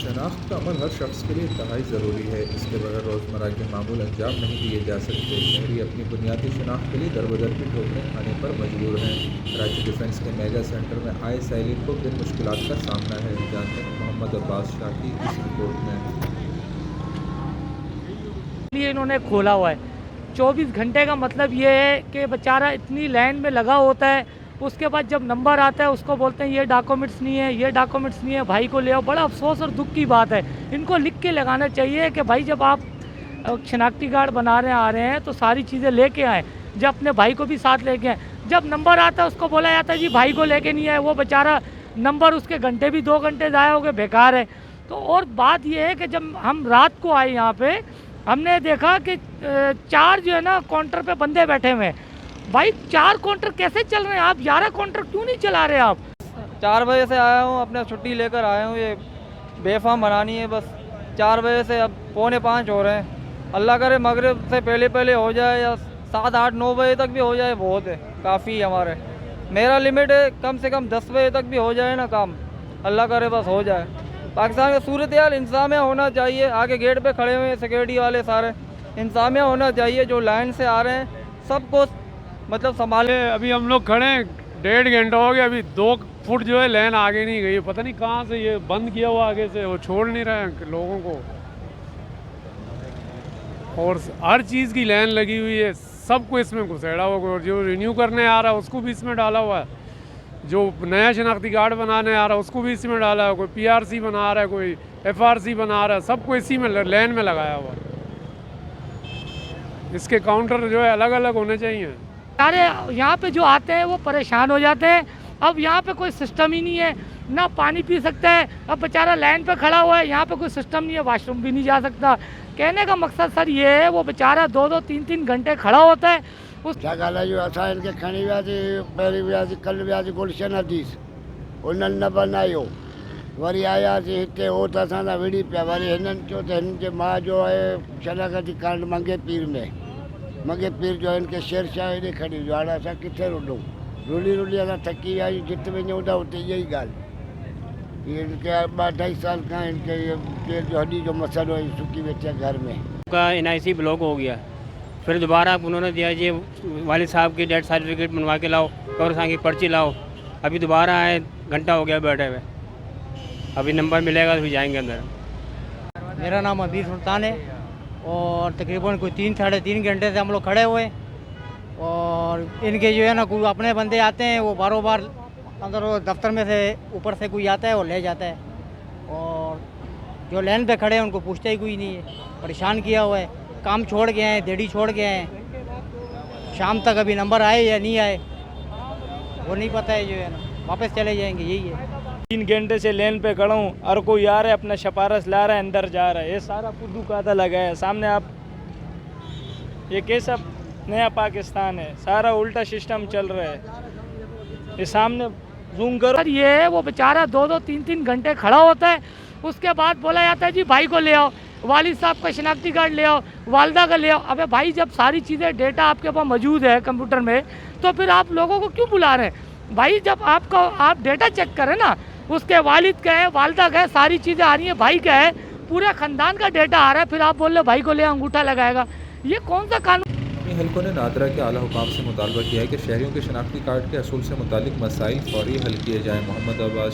शनाख्त का अमल हर शख्स के लिए इंतहाई ज़रूरी है। इसके बगैर रोज़मर्रा के मामूल अंजाम नहीं दिए जा सकते। शहरी अपनी बुनियादी शनाख्त के लिए दरबदर की ठोकरें खाने पर मजबूर हैं। कराची डिफेंस के मेगा सेंटर में आए साइलिन को किन मुश्किलात का सामना है, जानते हैं मोहम्मद अब्बास शाह की इस रिपोर्ट में। लिए इन्होंने खोला हुआ है। 24 घंटे का मतलब ये है कि बेचारा इतनी लाइन में लगा होता है, उसके बाद जब नंबर आता है उसको बोलते हैं ये डॉक्यूमेंट्स नहीं है, ये डॉक्यूमेंट्स नहीं है, भाई को ले आओ। बड़ा अफसोस और दुख की बात है। इनको लिख के लगाना चाहिए कि भाई जब आप शनाख्ती कार्ड बना रहे आ रहे हैं तो सारी चीज़ें लेके आएँ, जब अपने भाई को भी साथ लेके आएँ। जब नंबर आता है उसको बोला जाता है जी भाई को लेके नहीं आए, वो बेचारा नंबर उसके घंटे भी 2 घंटे ज़ाया हो गए, बेकार है। तो और बात ये है कि जब हम रात को आए यहाँ पे, हमने देखा कि 4 जो है ना काउंटर पे बंदे बैठे हुए हैं। भाई 4 काउंटर कैसे चल रहे हैं? आप 11 काउंटर क्यों नहीं चला रहे आप? 4 बजे से आया हूँ, अपने छुट्टी लेकर आया हूँ, ये बेफाम बनानी है बस। 4 बजे से अब 4:45 हो रहे हैं। अल्लाह करे मगरिब से पहले पहले हो जाए, या 7, 8, 9 बजे तक भी हो जाए, बहुत है, काफ़ी है हमारे। मेरा लिमिट है कम से कम 10 बजे तक भी हो जाए ना काम, अल्लाह करे बस हो जाए। पाकिस्तान का सूरत हाल इंतजामिया होना चाहिए। आगे गेट पे खड़े हुए हैं सिक्योरिटी वाले, सारे इंतजामिया होना चाहिए। जो लाइन से आ रहे हैं सबको मतलब संभाले। अभी हम लोग खड़े हैं, 1.5 घंटा हो गया, अभी 2 फुट जो है लाइन आगे नहीं गई। पता नहीं कहाँ से ये बंद किया हुआ आगे से, वो छोड़ नहीं रहे हैं लोगों को। और हर चीज़ की लाइन लगी हुई है, सबको इसमें घुसेड़ा हुआ। और जो रिन्यू करने आ रहा है उसको भी इसमें डाला हुआ है, जो नया शनाख्ती कार्ड बनाने आ रहा है उसको भी इसी में डाला है, कोई PRC बना रहा है, कोई FRC बना रहा है, सबको इसी में लाइन में लगाया हुआ है। इसके काउंटर जो है अलग अलग होने चाहिए। सारे यहाँ पे जो आते हैं वो परेशान हो जाते हैं। अब यहाँ पे कोई सिस्टम ही नहीं है, ना पानी पी सकता है। अब बेचारा लाइन पे खड़ा हुआ है, यहाँ पे कोई सिस्टम नहीं है, वॉशरूम भी नहीं जा सकता। कहने का मकसद सर ये है, वो बेचारा 2-2, 3-3 घंटे खड़ा होता है। उस छा ॻाल्हि जो असां हिनखे खणी वियासीं, पहिरीं वियासीं, कल्ह वियासीं गुलशन हदीस, उन्हनि न बनायो। वरी आयासीं हिते, हो त असां सां विड़ी पिया। वरी हिननि चयो त हिन जे माउ जो आहे शनाख्ती कार्ड मंगे पीर में, मंगे पीर जो हिनखे शेरशाह हेॾे खणी वियो। हाणे असां किथे रुॾूं? रुली रुली असां थकी विया आहियूं। जिते वञूं था उते इहा ई ॻाल्हि। ये इनके 2-2.5 साल का इनके पेट जो हड्डी जो मसलो है, सुखी बैठे हैं घर में। का NIC ब्लॉक हो गया, फिर दोबारा उन्होंने दिया ये वालिद साहब की डेथ सर्टिफिकेट बनवा के लाओ, कब्रिस्तान की पर्ची लाओ। अभी दोबारा आए, घंटा हो गया बैठे हुए, अभी नंबर मिलेगा तो फिर जाएंगे अंदर। मेरा नाम अबीर सुल्तान है और तकरीबन कोई 3-3.5 घंटे से हम लोग खड़े हुए। और इनके जो है ना, कोई अपने बंदे आते हैं, वो बारों बार अंदर दफ्तर में से ऊपर से कोई आता है और ले जाता है। और जो लाइन पे खड़े हैं उनको पूछता ही कोई नहीं है, परेशान किया हुआ है। काम छोड़ के आए, देड़ी छोड़ के आए, शाम तक अभी नंबर आए या नहीं आए वो नहीं पता है। जो है ना वापस चले जाएंगे, यही है। 3 घंटे से लेन पे खड़ा हूँ, और कोई आ रहा है अपना सिफारिश ला रहा है, अंदर जा रहा है। ये सारा फुद्दू कादा लगा है सामने। आप ये कैसा नया पाकिस्तान है? सारा उल्टा सिस्टम चल रहा है। ये सामने जूम करो। सर ये है, वो बेचारा 2-2, 3-3 घंटे खड़ा होता है। उसके बाद बोला जाता है जी भाई को ले आओ, वालिद साहब का शनाख्ती कार्ड ले आओ, वालदा का ले आओ। अबे भाई जब सारी चीज़ें डेटा आपके पास मौजूद है कंप्यूटर में, तो फिर आप लोगों को क्यों बुला रहे हैं? भाई जब आप डेटा चेक करें ना, उसके वालिद का है, वालदा का है, सारी चीज़ें आ रही हैं, भाई का है, पूरे ख़ानदान का डेटा आ रहा है, फिर आप बोल रहे भाई को ले अंगूठा लगाएगा। ये कौन सा कानून? हलकों ने नादरा के आला हुकाम से मुतालबा किया है कि शहरियों के शनाख्ती कार्ड के असूल से मुतालिक मसाइल फौरी हल किए जाएँ। मोहम्मद अब्बास